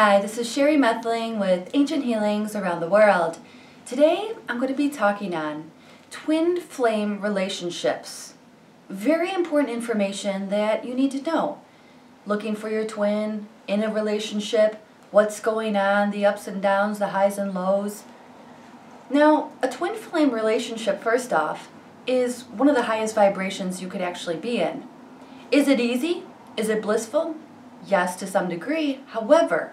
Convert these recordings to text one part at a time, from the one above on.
Hi, this is Sherry Methling with Ancient Healings Around the World. Today I'm going to be talking on twin flame relationships. Very important information that you need to know. Looking for your twin in a relationship, what's going on, the ups and downs, the highs and lows. Now, a twin flame relationship, first off, is one of the highest vibrations you could actually be in. Is it easy? Is it blissful? Yes, to some degree. However,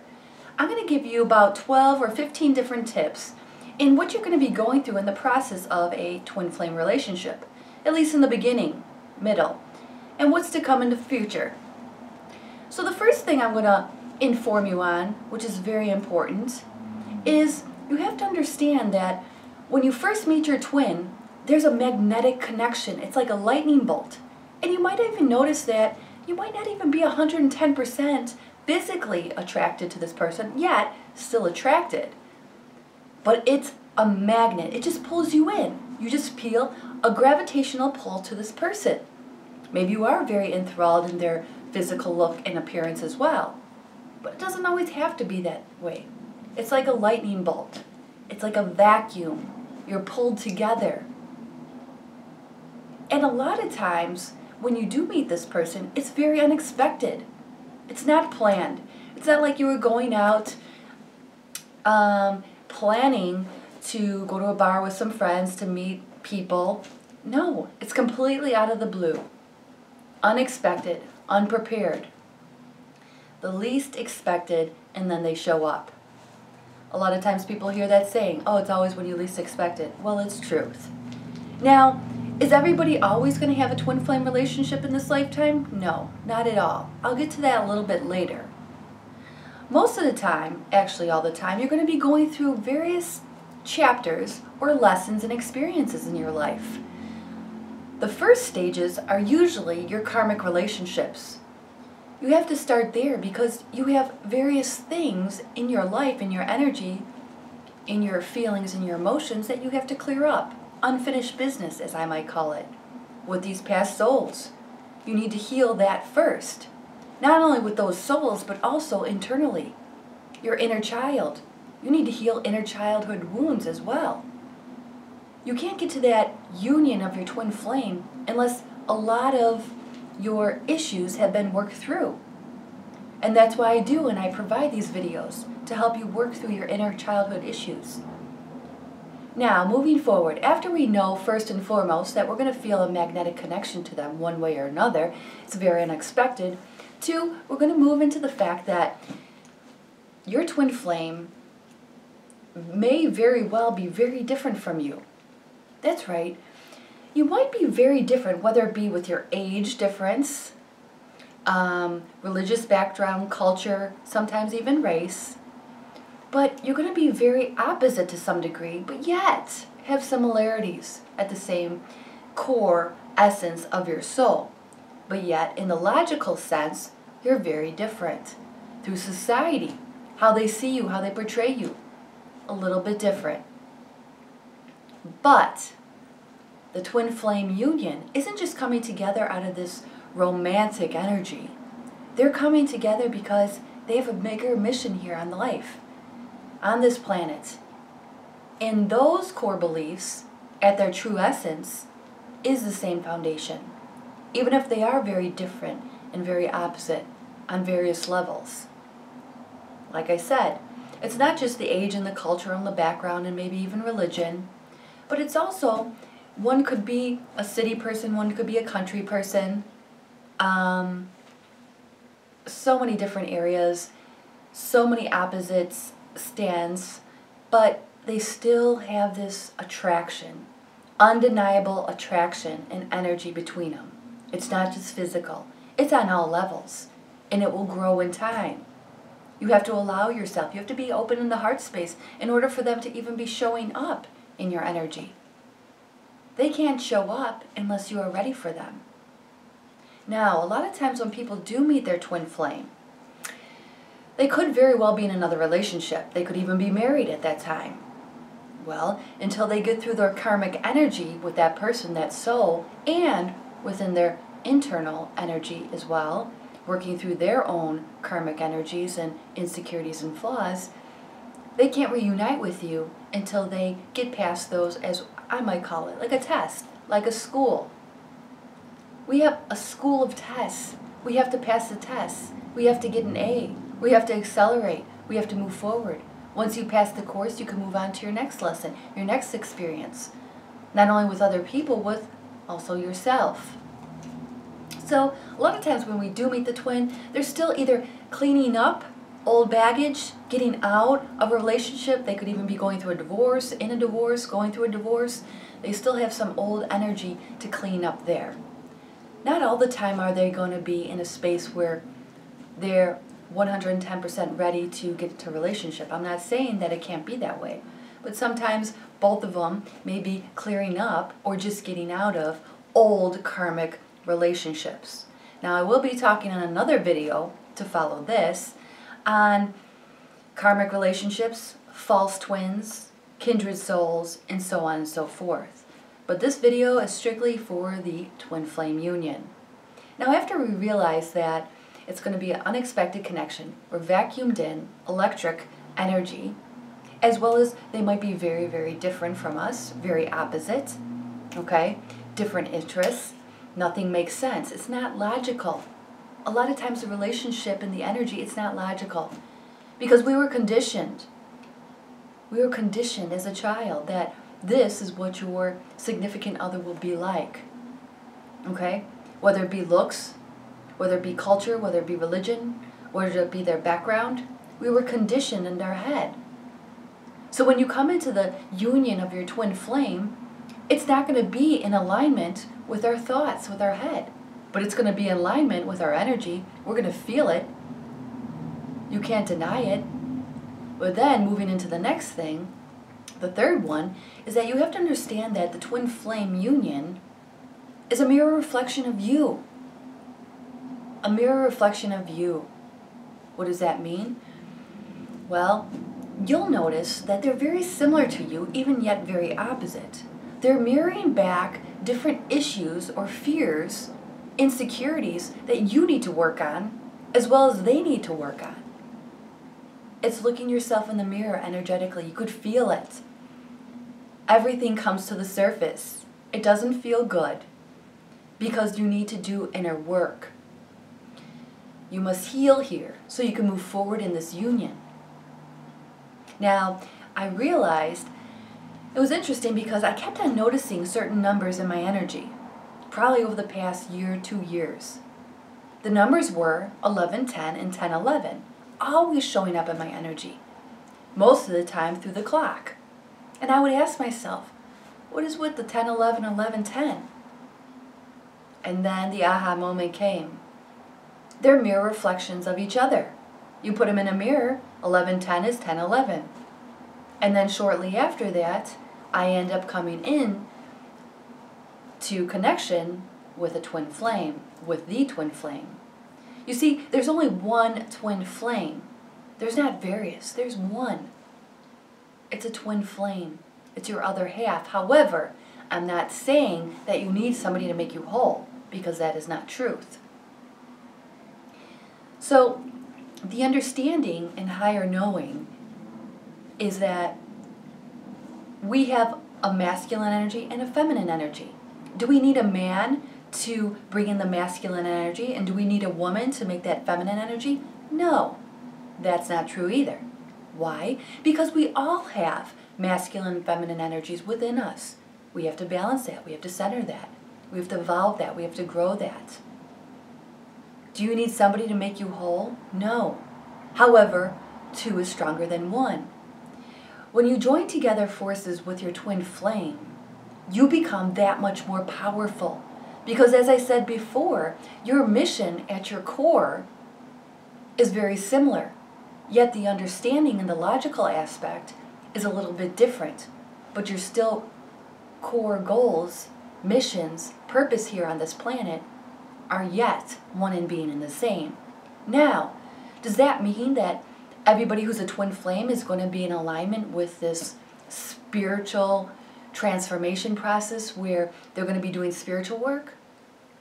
I'm going to give you about 12 or 15 different tips in what you're going to be going through in the process of a twin flame relationship, at least in the beginning, middle, and what's to come in the future. So the first thing I'm going to inform you on, which is very important, is you have to understand that when you first meet your twin, there's a magnetic connection. It's like a lightning bolt. And you might even notice that you might not even be 110% physically attracted to this person, yet still attracted. But it's a magnet. It just pulls you in. You just feel a gravitational pull to this person. Maybe you are very enthralled in their physical look and appearance as well. But it doesn't always have to be that way. It's like a lightning bolt. It's like a vacuum. You're pulled together. And a lot of times, when you do meet this person, it's very unexpected. It's not planned. It's not like you were going out planning to go to a bar with some friends to meet people. No, it's completely out of the blue. Unexpected, unprepared. The least expected, and then they show up. A lot of times people hear that saying, oh, it's always when you least expect it. Well, it's truth. Now, is everybody always going to have a twin flame relationship in this lifetime? No, not at all. I'll get to that a little bit later. Most of the time, actually all the time, you're going to be going through various chapters or lessons and experiences in your life. The first stages are usually your karmic relationships. You have to start there because you have various things in your life, in your energy, in your feelings, in your emotions that you have to clear up. Unfinished business, as I might call it, with these past souls. You need to heal that first. Not only with those souls, but also internally. Your inner child. You need to heal inner childhood wounds as well. You can't get to that union of your twin flame unless a lot of your issues have been worked through. And that's why I do and I provide these videos to help you work through your inner childhood issues. Now, moving forward, after we know first and foremost that we're going to feel a magnetic connection to them one way or another, it's very unexpected. Two, we're going to move into the fact that your twin flame may very well be very different from you. That's right. You might be very different, whether it be with your age difference, religious background, culture, sometimes even race. But you're going to be very opposite to some degree, but yet have similarities at the same core essence of your soul. But yet, in the logical sense, you're very different. Through society, how they see you, how they portray you, a little bit different. But the twin flame union isn't just coming together out of this romantic energy. They're coming together because they have a bigger mission here on life. On this planet. And those core beliefs, at their true essence, is the same foundation. Even if they are very different and very opposite on various levels. Like I said, it's not just the age and the culture and the background and maybe even religion, but it's also, one could be a city person, one could be a country person, so many different areas, so many opposites, stands, but they still have this attraction, undeniable attraction and energy between them. It's not just physical, it's on all levels, and it will grow in time. You have to allow yourself, you have to be open in the heart space in order for them to even be showing up in your energy. They can't show up unless you are ready for them. Now, a lot of times when people do meet their twin flame, they could very well be in another relationship. They could even be married at that time. Well, until they get through their karmic energy with that person, that soul, and within their internal energy as well, working through their own karmic energies and insecurities and flaws, they can't reunite with you until they get past those, as I might call it, like a test, like a school. We have a school of tests. We have to pass the tests. We have to get an A. We have to accelerate. We have to move forward. Once you pass the course, you can move on to your next lesson, your next experience. Not only with other people, with also yourself. So a lot of times when we do meet the twin, they're still either cleaning up old baggage, getting out of a relationship. They could even be going through a divorce, in a divorce, going through a divorce. They still have some old energy to clean up there. Not all the time are they going to be in a space where they're 110% ready to get into a relationship. I'm not saying that it can't be that way. But sometimes both of them may be clearing up or just getting out of old karmic relationships. Now I will be talking in another video to follow this on karmic relationships, false twins, kindred souls, and so on and so forth. But this video is strictly for the twin flame union. Now after we realize that it's going to be an unexpected connection, we're vacuumed in electric energy, as well as they might be very, very different from us, very opposite, okay? Different interests. Nothing makes sense. It's not logical. A lot of times the relationship and the energy, it's not logical. Because we were conditioned. We were conditioned as a child that this is what your significant other will be like. Okay? Whether it be looks, whether it be culture, whether it be religion, whether it be their background, we were conditioned in our head. So when you come into the union of your twin flame, it's not going to be in alignment with our thoughts, with our head. But it's going to be in alignment with our energy. We're going to feel it. You can't deny it. But then moving into the next thing, the third one, is that you have to understand that the twin flame union is a mirror reflection of you. A mirror reflection of you. What does that mean? Well, you'll notice that they're very similar to you, even yet very opposite. They're mirroring back different issues or fears, insecurities that you need to work on, as well as they need to work on. It's looking yourself in the mirror energetically. You could feel it. Everything comes to the surface. It doesn't feel good because you need to do inner work. You must heal here so you can move forward in this union. Now, I realized it was interesting because I kept on noticing certain numbers in my energy, probably over the past year, 2 years. The numbers were 1110 and 1011, always showing up in my energy, most of the time through the clock. And I would ask myself, what is with the 1011, 1110? And then the aha moment came. They're mirror reflections of each other. You put them in a mirror, 1110 is 1011. And then shortly after that, I end up coming in to connection with a twin flame, with the twin flame. You see, there's only one twin flame. There's not various, there's one. It's a twin flame. It's your other half. However, I'm not saying that you need somebody to make you whole, because that is not truth. So, the understanding and higher knowing is that we have a masculine energy and a feminine energy. Do we need a man to bring in the masculine energy, and do we need a woman to make that feminine energy? No, that's not true either. Why? Because we all have masculine and feminine energies within us. We have to balance that. We have to center that. We have to evolve that. We have to grow that. Do you need somebody to make you whole? No. However, two is stronger than one. When you join together forces with your twin flame, you become that much more powerful. Because as I said before, your mission at your core is very similar. Yet the understanding and the logical aspect is a little bit different. But your still core goals, missions, purpose here on this planet are yet one in being and the same. Now, does that mean that everybody who's a twin flame is going to be in alignment with this spiritual transformation process where they're going to be doing spiritual work?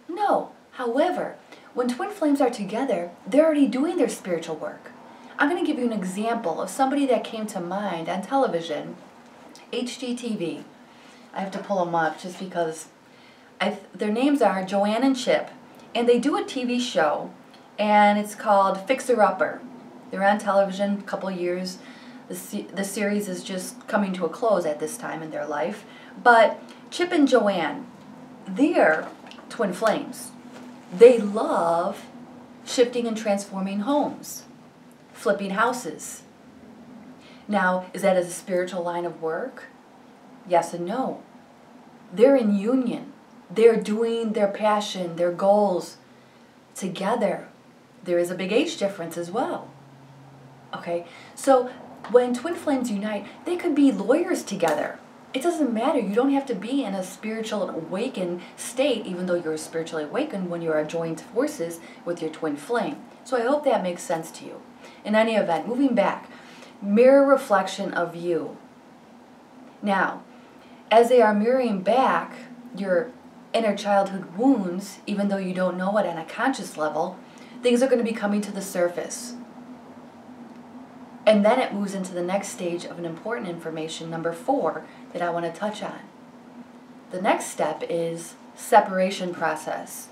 No. However, When twin flames are together, they're already doing their spiritual work. I'm going to give you an example of somebody that came to mind on television, HGTV. I have to pull them up just because their names are Joanne and Chip, and they do a TV show, and it's called Fixer Upper. They're on television a couple years. The series is just coming to a close at this time in their life. But Chip and Joanne, they're twin flames. They love shifting and transforming homes, flipping houses. Now, is that a spiritual line of work? Yes and no. They're in union. They're doing their passion, their goals together. There is a big age difference as well. Okay, so when twin flames unite, they could be lawyers together. It doesn't matter. You don't have to be in a spiritual awakened state, even though you're spiritually awakened when you are joined forces with your twin flame. So I hope that makes sense to you. In any event, moving back, mirror reflection of you. Now, as they are mirroring back your inner childhood wounds, even though you don't know it on a conscious level, things are going to be coming to the surface. And then it moves into the next stage of an important information, number 4, that I want to touch on. The next step is separation process.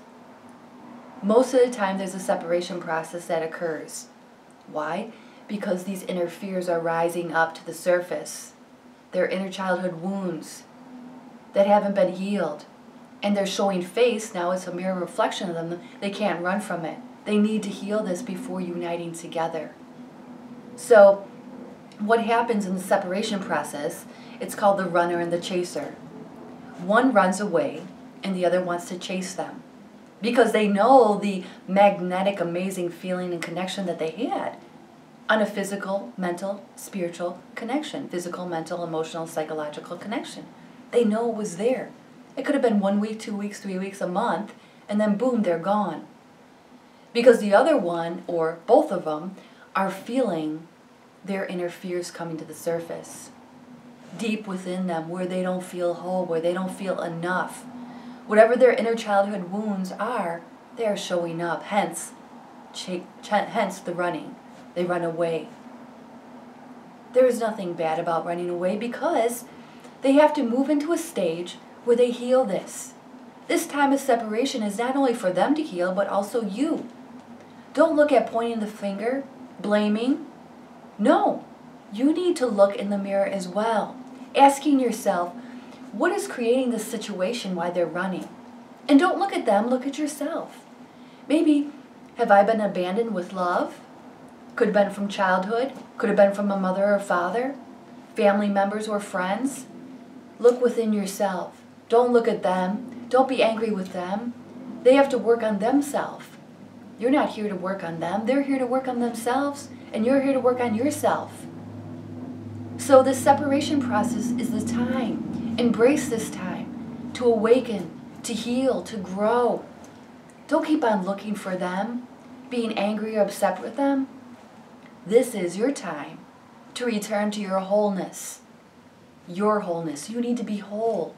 Most of the time there's a separation process that occurs. Why? Because these inner fears are rising up to the surface. They're inner childhood wounds that haven't been healed. And they're showing face, now it's a mirror reflection of them. They can't run from it. They need to heal this before uniting together. So what happens in the separation process, it's called the runner and the chaser. One runs away and the other wants to chase them because they know the magnetic, amazing feeling and connection that they had on a physical, mental, spiritual connection. Physical, mental, emotional, psychological connection. They know it was there. It could have been 1 week, 2 weeks, 3 weeks, a month, and then boom, they're gone. Because the other one, or both of them, are feeling their inner fears coming to the surface. Deep within them, where they don't feel whole, where they don't feel enough. Whatever their inner childhood wounds are, they are showing up. Hence the running. They run away. There is nothing bad about running away because they have to move into a stage where they heal this. This time of separation is not only for them to heal, but also you. Don't look at pointing the finger, blaming. No, you need to look in the mirror as well, asking yourself, what is creating this situation while they're running? And don't look at them, look at yourself. Maybe, have I been abandoned with love? Could have been from childhood, could have been from a mother or father, family members or friends. Look within yourself. Don't look at them. Don't be angry with them. They have to work on themselves. You're not here to work on them. They're here to work on themselves, and you're here to work on yourself. So this separation process is the time. Embrace this time to awaken, to heal, to grow. Don't keep on looking for them, being angry or upset with them. This is your time to return to your wholeness. Your wholeness. You need to be whole.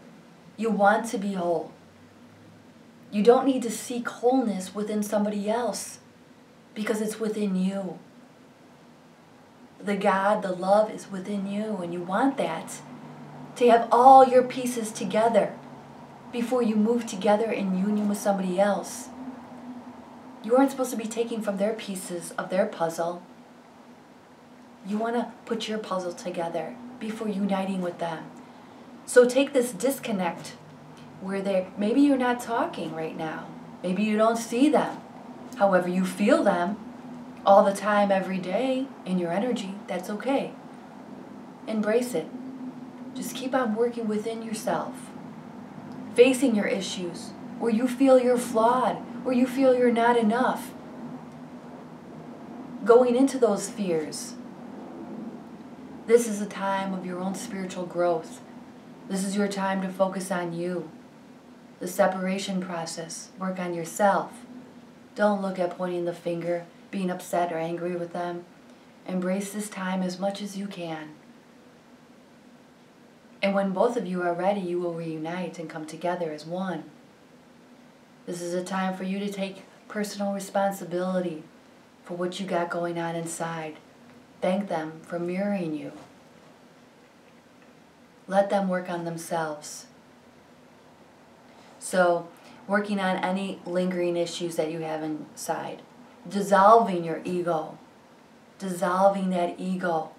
You want to be whole. You don't need to seek wholeness within somebody else because it's within you. The God, the love is within you, and you want that to have all your pieces together before you move together in union with somebody else. You aren't supposed to be taking from their pieces of their puzzle. You want to put your puzzle together before uniting with them. So take this disconnect where maybe you're not talking right now. Maybe you don't see them. However, you feel them all the time, every day in your energy. That's okay. Embrace it. Just keep on working within yourself. Facing your issues where you feel you're flawed, where you feel you're not enough. Going into those fears. This is a time of your own spiritual growth. This is your time to focus on you. The separation process. Work on yourself. Don't look at pointing the finger, being upset or angry with them. Embrace this time as much as you can. And when both of you are ready, you will reunite and come together as one. This is a time for you to take personal responsibility for what you got going on inside. Thank them for mirroring you. Let them work on themselves. So, working on any lingering issues that you have inside. Dissolving your ego. Dissolving that ego.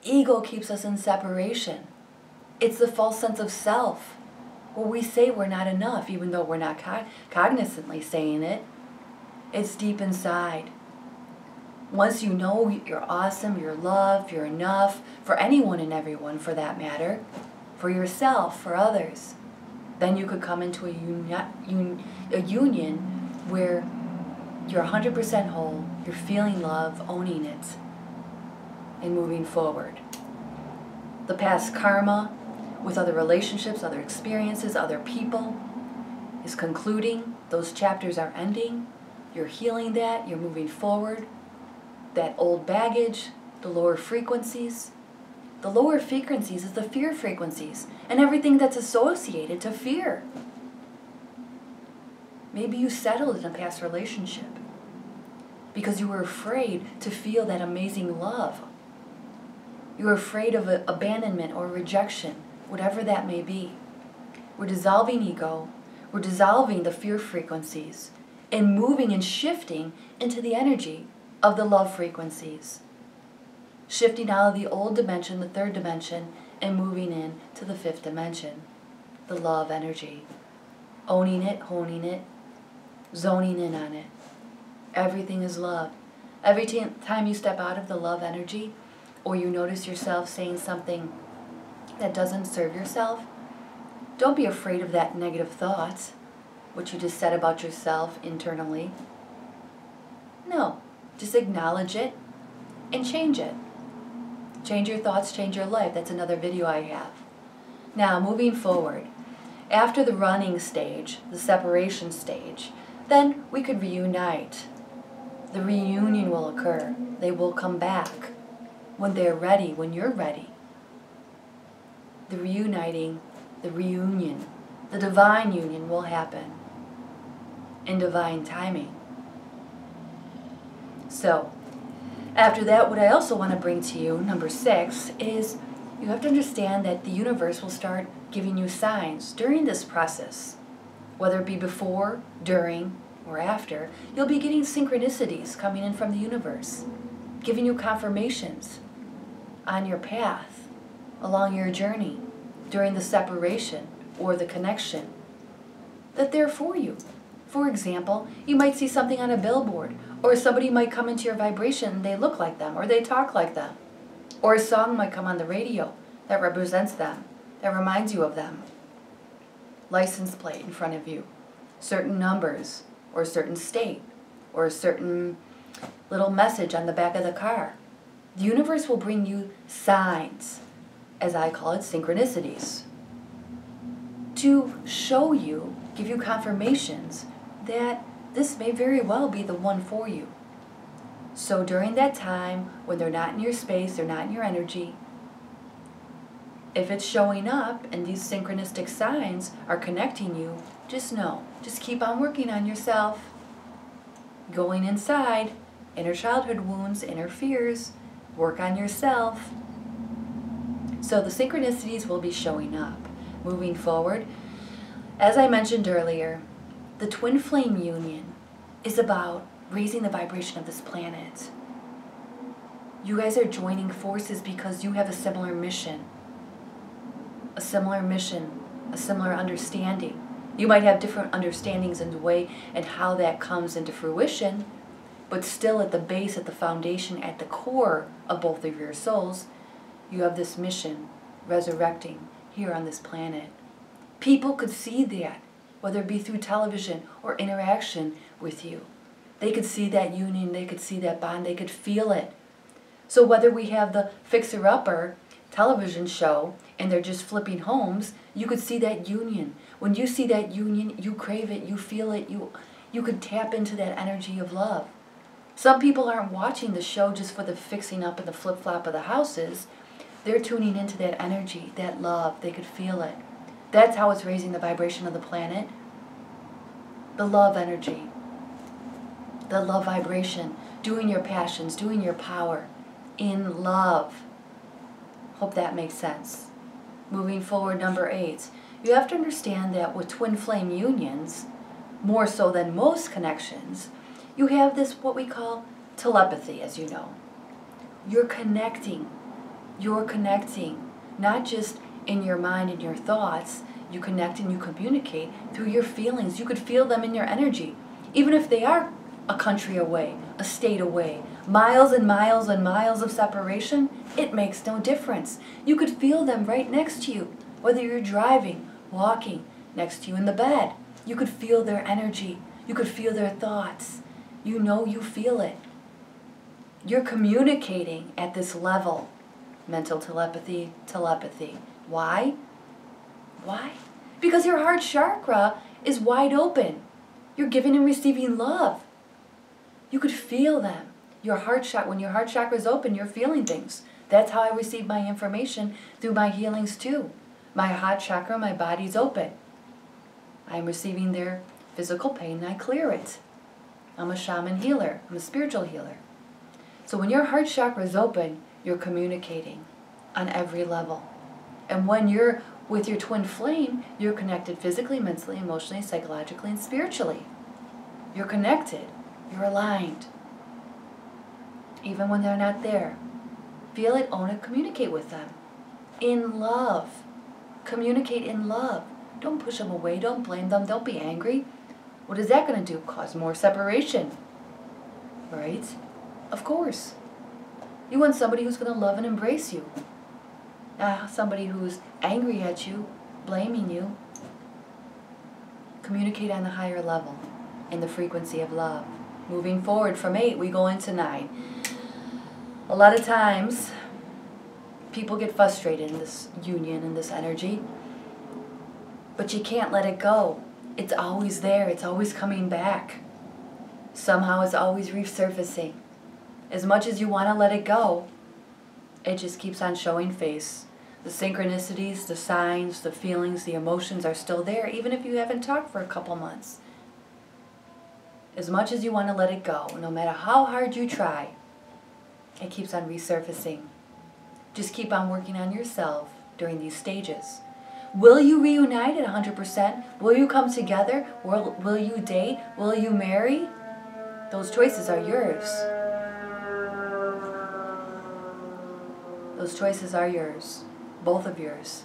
Ego keeps us in separation. It's the false sense of self, where we say we're not enough, even though we're not cognizantly saying it. It's deep inside. Once you know you're awesome, you're loved, you're enough, for anyone and everyone for that matter, for yourself, for others, then you could come into a union where you're 100% whole, you're feeling love, owning it, and moving forward. The past karma with other relationships, other experiences, other people is concluding. Those chapters are ending. You're healing that, you're moving forward. That old baggage, the lower frequencies. The lower frequencies is the fear frequencies and everything that's associated to fear. Maybe you settled in a past relationship because you were afraid to feel that amazing love. You were afraid of abandonment or rejection, whatever that may be. We're dissolving ego. We're dissolving the fear frequencies and moving and shifting into the energy of the love frequencies. Shifting out of the old dimension, the third dimension, and moving in to the fifth dimension, the love energy. Owning it, honing it, zoning in on it. Everything is love. Every time you step out of the love energy, or you notice yourself saying something that doesn't serve yourself, don't be afraid of that negative thought, what you just said about yourself internally. No. Just acknowledge it and change it. Change your thoughts, change your life. That's another video I have. Now, moving forward. After the running stage, the separation stage, then we could reunite. The reunion will occur. They will come back when they're ready, when you're ready. The reuniting, the reunion, the divine union will happen in divine timing. So, after that, what I also want to bring to you, number 6, is you have to understand that the universe will start giving you signs during this process. Whether it be before, during, or after, you'll be getting synchronicities coming in from the universe, giving you confirmations on your path, along your journey, during the separation or the connection, that they're for you. For example, you might see something on a billboard, or somebody might come into your vibration and they look like them, or they talk like them. Or a song might come on the radio that represents them, that reminds you of them. License plate in front of you, certain numbers, or a certain state, or a certain little message on the back of the car. The universe will bring you signs, as I call it, synchronicities, to show you, give you confirmations that this may very well be the one for you. So during that time, when they're not in your space, they're not in your energy, if it's showing up and these synchronistic signs are connecting you, just know, just keep on working on yourself, going inside, inner childhood wounds, inner fears, work on yourself. So the synchronicities will be showing up. Moving forward, as I mentioned earlier, the twin flame union is about raising the vibration of this planet. You guys are joining forces because you have a similar mission, a similar understanding. You might have different understandings in the way and how that comes into fruition, but still at the base, at the foundation, at the core of both of your souls, you have this mission, resurrecting here on this planet. People could see that, whether it be through television or interaction with you. They could see that union, they could see that bond, they could feel it. So whether we have the fixer-upper television show and they're just flipping homes, you could see that union. When you see that union, you crave it, you feel it, you could tap into that energy of love. Some people aren't watching the show just for the fixing up and the flip-flop of the houses. They're tuning into that energy, that love. They could feel it. That's how it's raising the vibration of the planet. The love energy. the love vibration, doing your passions, doing your power in love. Hope that makes sense. Moving forward, number 8. You have to understand that with twin flame unions, more so than most connections, you have this, what we call telepathy, as you know. You're connecting. You're connecting, not just in your mind and your thoughts. You connect and you communicate through your feelings. You could feel them in your energy. Even if they are a country away, a state away, miles and miles and miles of separation, it makes no difference. You could feel them right next to you, whether you're driving, walking, next to you in the bed. You could feel their energy. You could feel their thoughts. You know you feel it. You're communicating at this level. Mental telepathy, telepathy. Why? Why? Because your heart chakra is wide open. You're giving and receiving love. You could feel them. Your heart chakra, when your heart chakra is open, you're feeling things. That's how I receive my information through my healings too. My heart chakra, my body's open. I'm receiving their physical pain and I clear it. I'm a shaman healer. I'm a spiritual healer. So when your heart chakra is open, you're communicating on every level. And when you're with your twin flame, you're connected physically, mentally, emotionally, psychologically, and spiritually. You're connected. You're aligned. Even when they're not there. Feel it, own it, communicate with them. In love. Communicate in love. Don't push them away. Don't blame them. Don't be angry. What is that going to do? Cause more separation. Right? Of course. You want somebody who's going to love and embrace you. Somebody who's angry at you, blaming you. Communicate on the higher level in the frequency of love. Moving forward from 8, we go into 9. A lot of times, people get frustrated in this union and this energy, but you can't let it go. It's always there. It's always coming back. Somehow it's always resurfacing. As much as you want to let it go, it just keeps on showing face. The synchronicities, the signs, the feelings, the emotions are still there, even if you haven't talked for a couple months. As much as you want to let it go, no matter how hard you try, it keeps on resurfacing. Just keep on working on yourself during these stages. Will you reunite at 100%? Will you come together? Will you date? Will you marry? Those choices are yours. Those choices are yours. Both of yours.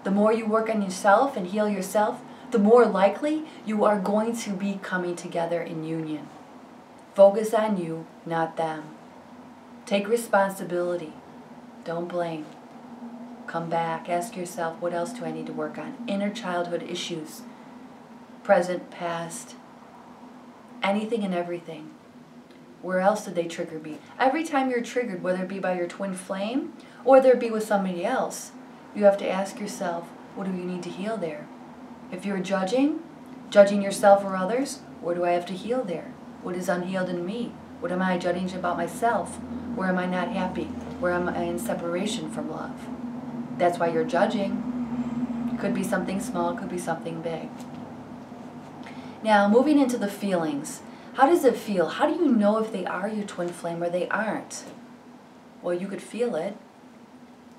The more you work on yourself and heal yourself, the more likely you are going to be coming together in union. Focus on you, not them. Take responsibility. Don't blame. Come back. Ask yourself, what else do I need to work on? Inner childhood issues. Present, past. Anything and everything. Where else did they trigger me? Every time you're triggered, whether it be by your twin flame or whether it be with somebody else, you have to ask yourself, what do you need to heal there? If you're judging yourself or others, where do I have to heal there? What is unhealed in me? What am I judging about myself? Where am I not happy? Where am I in separation from love? That's why you're judging. It could be something small, it could be something big. Now, moving into the feelings. How does it feel? How do you know if they are your twin flame or they aren't? Well, you could feel it,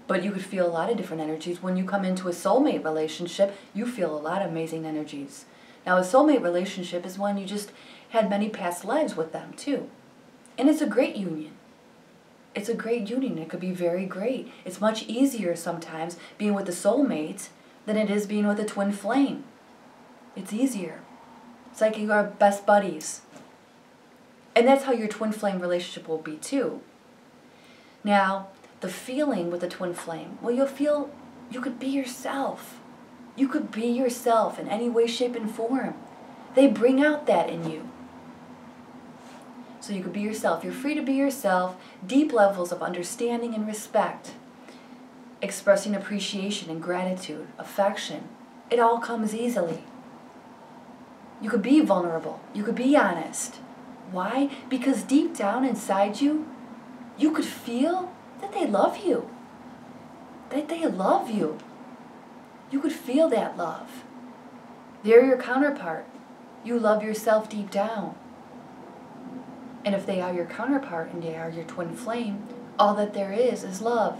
but you could feel a lot of different energies. When you come into a soulmate relationship, you feel a lot of amazing energies. Now, a soulmate relationship is when you just had many past lives with them, too. And it's a great union. It's a great union. It could be very great. It's much easier sometimes being with a soulmate than it is being with a twin flame. It's easier. It's like you are best buddies. And that's how your twin flame relationship will be too. Now, the feeling with the twin flame, well, you'll feel you could be yourself. You could be yourself in any way, shape, and form. They bring out that in you. So you could be yourself. You're free to be yourself. Deep levels of understanding and respect. Expressing appreciation and gratitude, affection. It all comes easily. You could be vulnerable. You could be honest. Why? Because deep down inside you, you could feel that they love you. That they love you. You could feel that love. They're your counterpart. You love yourself deep down. And if they are your counterpart and they are your twin flame, all that there is love.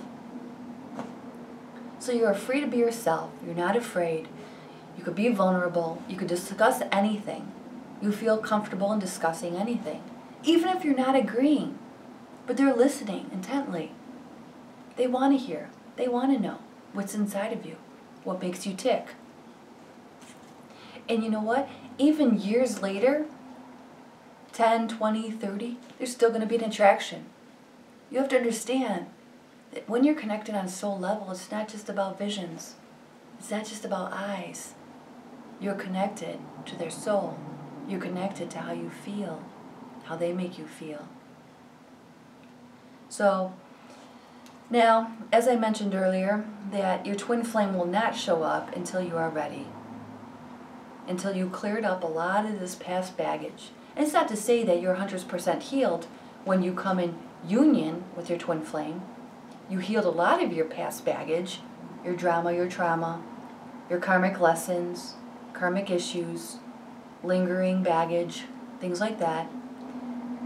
So you're free to be yourself. You're not afraid. You could be vulnerable. You could discuss anything. You feel comfortable in discussing anything. Even if you're not agreeing. But they're listening intently. They want to hear. They want to know what's inside of you. What makes you tick. And you know what? Even years later, 10, 20, 30, there's still going to be an attraction. You have to understand that when you're connected on soul level, it's not just about visions. It's not just about eyes. You're connected to their soul. You're connected to how you feel, how they make you feel. So, now, as I mentioned earlier, that your twin flame will not show up until you are ready. Until you cleared up a lot of this past baggage. And it's not to say that you're 100% healed when you come in union with your twin flame. You healed a lot of your past baggage, your drama, your trauma, your karmic lessons, karmic issues, lingering baggage, things like that.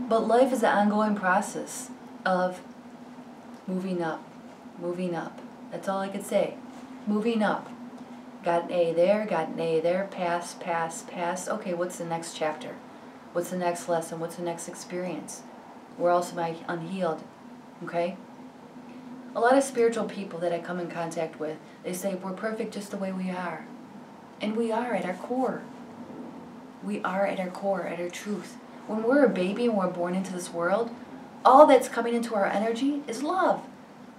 But life is an ongoing process of moving up, moving up. That's all I could say. Moving up. Got an A there, got an A there, pass, pass, pass. Okay, what's the next chapter? What's the next lesson? What's the next experience? Where else am I unhealed? Okay? A lot of spiritual people that I come in contact with, they say we're perfect just the way we are. And we are at our core. We are at our core, at our truth. When we're a baby and we're born into this world, all that's coming into our energy is love.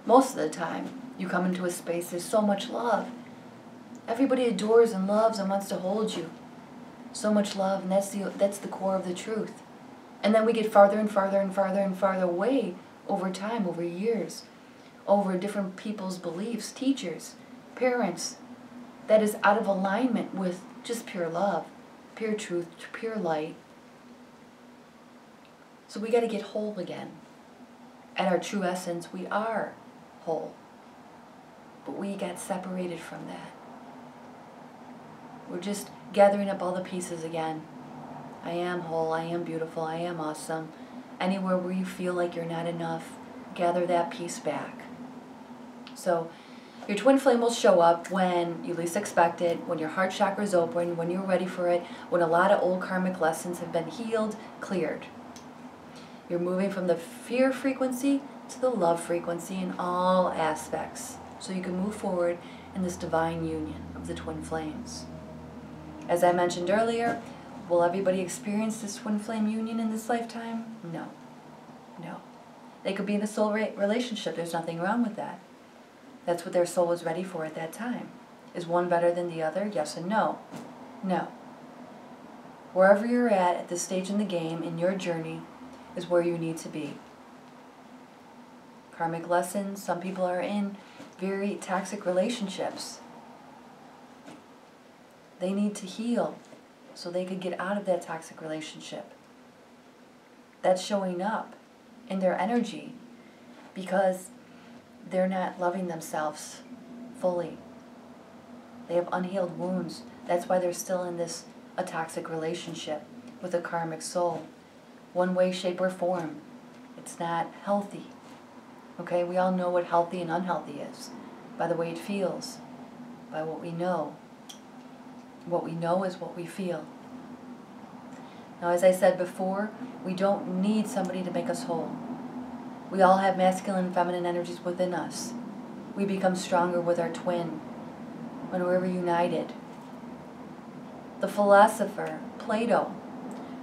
Most of the time, you come into a space, there's so much love. Everybody adores and loves and wants to hold you. So much love, and that's the core of the truth. And then we get farther and farther and farther and farther away over time, over years, over different people's beliefs, teachers, parents. That is out of alignment with just pure love, pure truth, pure light. So we got to get whole again. At our true essence, we are whole. But we got separated from that. We're just gathering up all the pieces again. I am whole, I am beautiful, I am awesome. Anywhere where you feel like you're not enough, gather that piece back. So, your twin flame will show up when you least expect it, when your heart chakra is open, when you're ready for it, when a lot of old karmic lessons have been healed, cleared. You're moving from the fear frequency to the love frequency in all aspects. So you can move forward in this divine union of the twin flames. As I mentioned earlier, will everybody experience this twin flame union in this lifetime? No. No. They could be in a soul relationship. There's nothing wrong with that. That's what their soul is ready for at that time. Is one better than the other? Yes and no. No. Wherever you're at this stage in the game, in your journey, is where you need to be. Karmic lessons. Some people are in very toxic relationships. They need to heal so they could get out of that toxic relationship. That's showing up in their energy because they're not loving themselves fully. They have unhealed wounds. That's why they're still in a toxic relationship with a karmic soul. One way, shape, or form. It's not healthy. Okay, we all know what healthy and unhealthy is by the way it feels, by what we know. What we know is what we feel. Now, as I said before, we don't need somebody to make us whole. We all have masculine and feminine energies within us. We become stronger with our twin when we're reunited. The philosopher, Plato,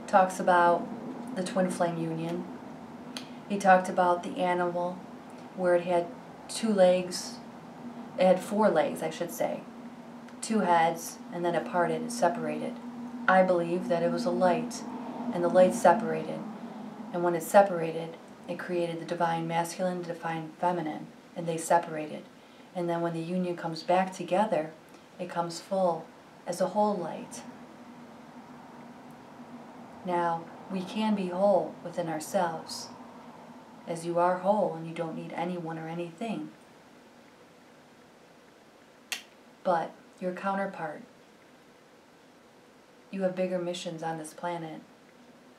talks about the twin flame union. He talked about the animal where it had two legs. It had four legs, I should say. Two heads, and then it parted and separated. I believe that it was a light, and the light separated. And when it separated, it created the divine masculine, the divine feminine, and they separated. And then when the union comes back together, it comes full as a whole light. Now, we can be whole within ourselves, as you are whole and you don't need anyone or anything. But your counterpart, you have bigger missions on this planet.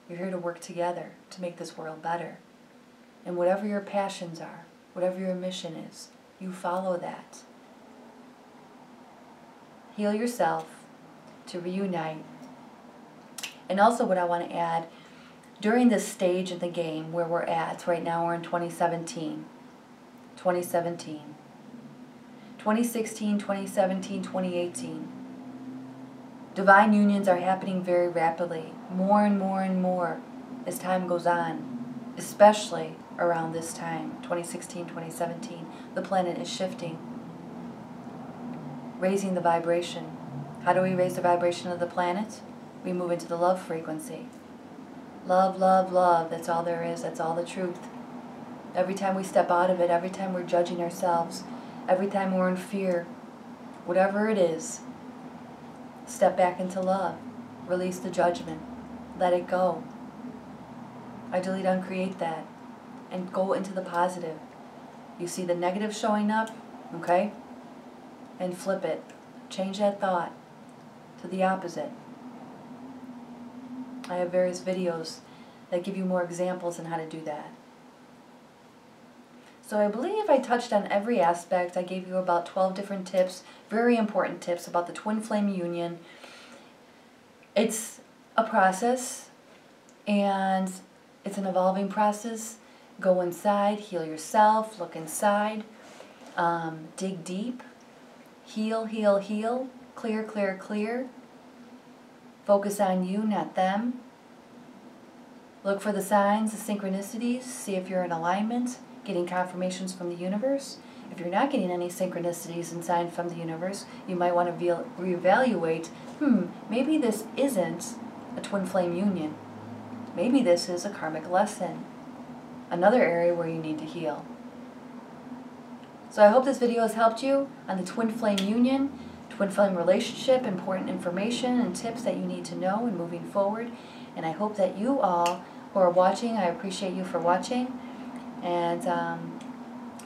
You're here to work together to make this world better. And whatever your passions are, whatever your mission is, you follow that. Heal yourself to reunite. And also what I want to add, during this stage of the game where we're at, right now we're in 2017, 2016, 2017, 2018. Divine unions are happening very rapidly, more and more and more as time goes on, especially around this time, 2016, 2017. The planet is shifting, raising the vibration. How do we raise the vibration of the planet? We move into the love frequency. Love, love, love, that's all there is, that's all the truth. Every time we step out of it, every time we're judging ourselves, every time we're in fear, whatever it is, step back into love. Release the judgment. Let it go. I delete, uncreate that. And go into the positive. You see the negative showing up, okay? And flip it. Change that thought to the opposite. I have various videos that give you more examples on how to do that. So I believe I touched on every aspect. I gave you about 12 different tips, very important tips about the twin flame union. It's a process, and it's an evolving process. Go inside, heal yourself, look inside, dig deep, heal, heal, heal, clear, clear, clear. Focus on you, not them. Look for the signs, the synchronicities, see if you're in alignment, getting confirmations from the universe. If you're not getting any synchronicities and signs from the universe, you might want to reevaluate, maybe this isn't a twin flame union. Maybe this is a karmic lesson. Another area where you need to heal. So I hope this video has helped you on the twin flame union, twin flame relationship, important information and tips that you need to know in moving forward. And I hope that you all who are watching, I appreciate you for watching. And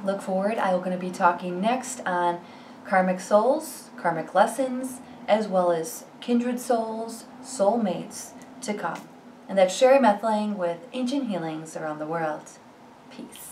look forward. I'm going to be talking next on karmic souls, karmic lessons, as well as kindred souls, soulmates to come. And that's Sherry Methling with Ancient Healings Around the World. Peace.